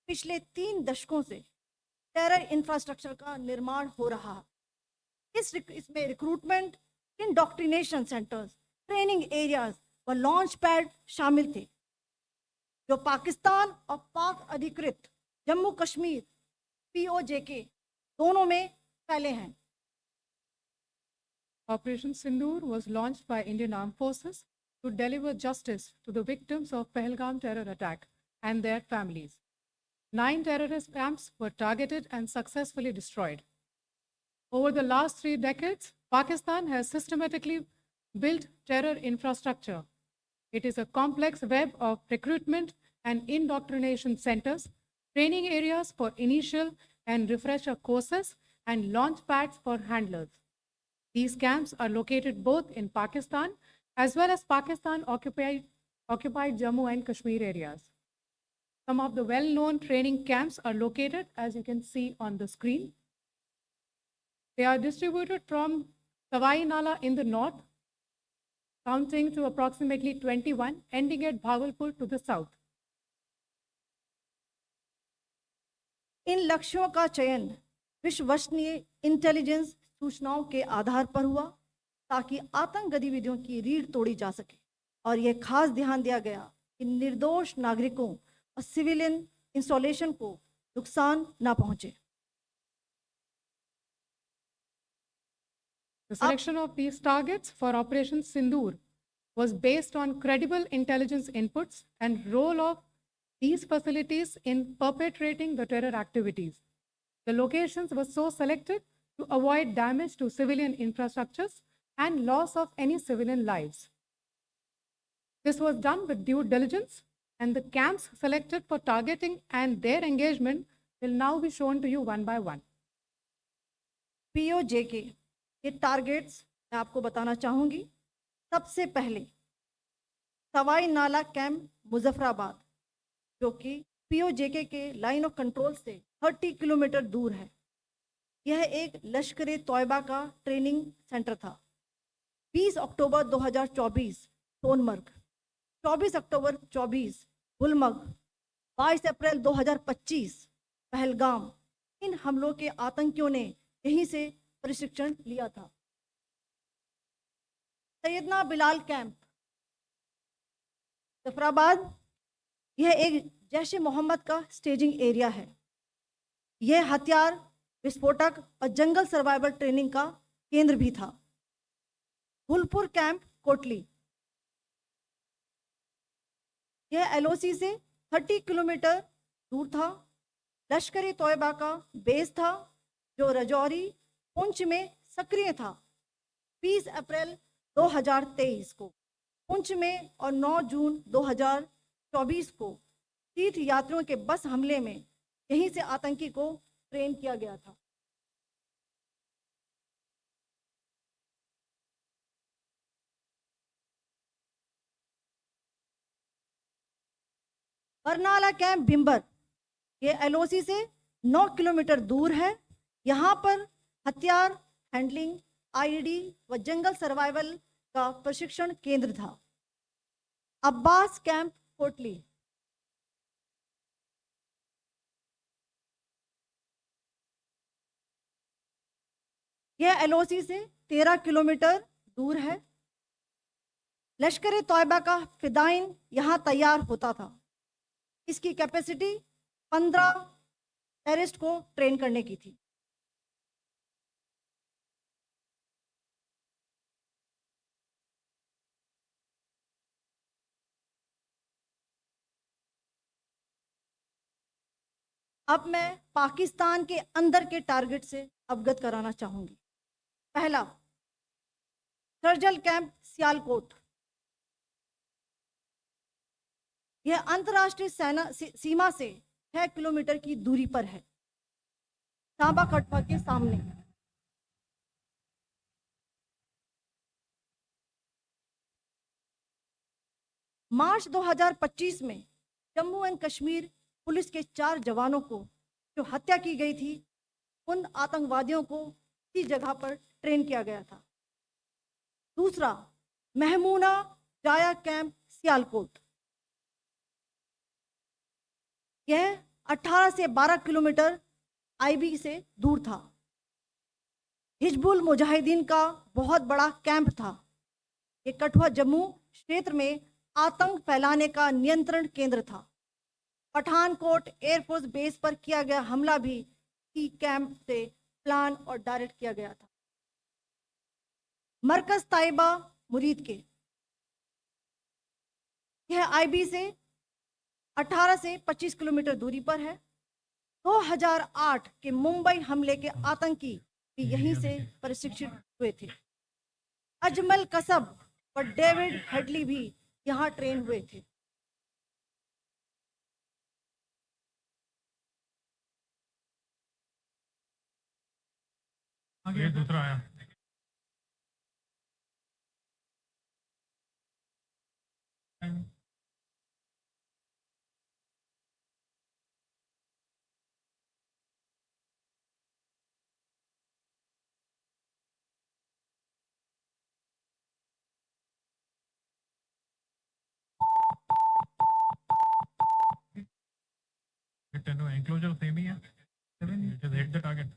पिछले 3 दशकों से टेरर इंफ्रास्ट्रक्चर का निर्माण हो रहा है। इसमें recruitment, indoctrination centres, training areas व लॉन्च पैड शामिल थे, जो पाकिस्तान और पाक अधिकृत जम्मू कश्मीर POJK दोनों में फैले हैं। Operation Sindoor was launched by Indian Armed Forces to deliver justice to the victims of Pahalgam terror attack and their families. 9 terrorist camps were targeted and successfully destroyed. Over the last 3 decades, Pakistan has systematically built terror infrastructure. It is a complex web of recruitment and indoctrination centers, training areas for initial and refresher courses, and launch pads for handlers. These camps are located both in Pakistan as well as Pakistan-occupied Jammu and Kashmir areas. Some of the well-known training camps are located, as you can see on the screen. They are distributed from Sawai Nala in the north, counting to approximately 21, ending at Bhagalpur to the south. इन लक्ष्यों का चयन विश्वसनीय intelligence सूचनाओं के आधार पर हुआ ताकि आतंक गतिविधियों की रीढ़ तोड़ी जा सके, और यह खास ध्यान दिया गया कि निर्दोष नागरिकों और सिविलियन इंस्टॉलेशन को नुकसान न पहुंचे। The selection of these targets for Operation Sindoor was based on credible intelligence inputs and role of these facilities in perpetrating the terror activities. The locations were so selected to avoid damage to civilian infrastructures and loss of any civilian lives. This was done with due diligence, and the camps selected for targeting and their engagement will now be shown to you one by one. POJK के targets मैं आपको बताना चाहूंगी। सबसे पहले सवाई नाला camp Muzaffarabad, जो कि POJK के लाइन ऑफ कंट्रोल से 30 किलोमीटर दूर है। यह एक लश्कर तोयबा का ट्रेनिंग सेंटर था। 20 अक्टूबर 2024 सोनमर्ग, 24 अक्टूबर 24 गुलमर्ग, 22 अप्रैल 2025 पहलगाम, इन हमलों के आतंकियों ने यहीं से प्रशिक्षण लिया था। सैयदना बिलाल कैंप जफराबाद, यह एक जैश-ए मोहम्मद का स्टेजिंग एरिया है। यह हथियार, विस्फोटक और जंगल सर्वाइवल ट्रेनिंग का केंद्र भी था। गुलपुर कैंप कोटली, यह LOC से 30 किलोमीटर दूर था। लश्कर तोयबा का बेस था, जो रजौरी पुंछ में सक्रिय था। 20 अप्रैल 2023 को पुंछ में और 9 जून 2024 को तीर्थ यात्रियों के बस हमले में यहीं से आतंकी को ट्रेन किया गया था। बरनाला कैंप भिम्बर, ये LOC से 9 किलोमीटर दूर है। यहाँ पर हथियार, हैंडलिंग, IED व जंगल सर्वाइवल का प्रशिक्षण केंद्र था। अब्बास कैंप कोटली, यह LOC से 13 किलोमीटर दूर है। लश्कर तोयबा का फिदाइन यहाँ तैयार होता था। इसकी कैपेसिटी 15 टेररिस्ट को ट्रेन करने की थी। अब मैं पाकिस्तान के अंदर के टारगेट से अवगत कराना चाहूंगी। पहला, सर्जल कैंप सियालकोट, यह अंतर्राष्ट्रीय सीमा से 6 किलोमीटर की दूरी पर है, सांबा कटवा के सामने। मार्च 2025 में जम्मू एंड कश्मीर पुलिस के 4 जवानों को जो हत्या की गई थी, उन आतंकवादियों को इसी जगह पर ट्रेन किया गया था। दूसरा, महमूना जाया कैंप सियालकोट, यह 18 से 12 किलोमीटर आईबी से दूर था। हिजबुल मुजाहिदीन का बहुत बड़ा कैंप था। ये कठुआ जम्मू क्षेत्र में आतंक फैलाने का नियंत्रण केंद्र था। पठानकोट एयरफोर्स बेस पर किया गया हमला भी इसी कैंप से प्लान और डायरेक्ट किया गया था। मरकज ताइबा मुरीद के, यह आईबी से 18 से 25 किलोमीटर दूरी पर है। 2008 के मुंबई हमले के आतंकी भी यहीं से प्रशिक्षित हुए थे। अजमल कसब और डेविड हेडली भी यहाँ ट्रेन हुए थे। आगे दूसरा आया। एंक्लोजर सेम ही है। Just hit the target.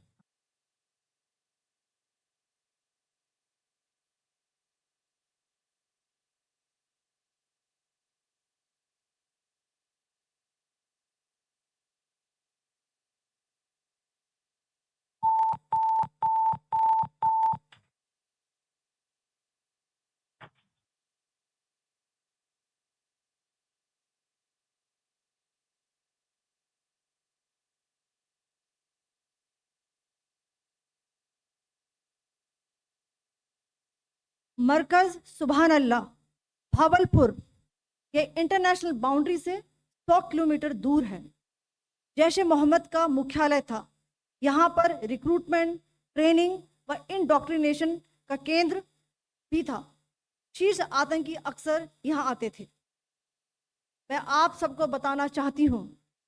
मरकज सुभान अल्लाह भावलपुर ये इंटरनेशनल बाउंड्री से 100 किलोमीटर दूर है। जैश ए मोहम्मद का मुख्यालय था। यहाँ पर रिक्रूटमेंट, ट्रेनिंग व इंडोक्ट्रिनेशन का केंद्र भी था। शीर्ष आतंकी अक्सर यहाँ आते थे। मैं आप सबको बताना चाहती हूँ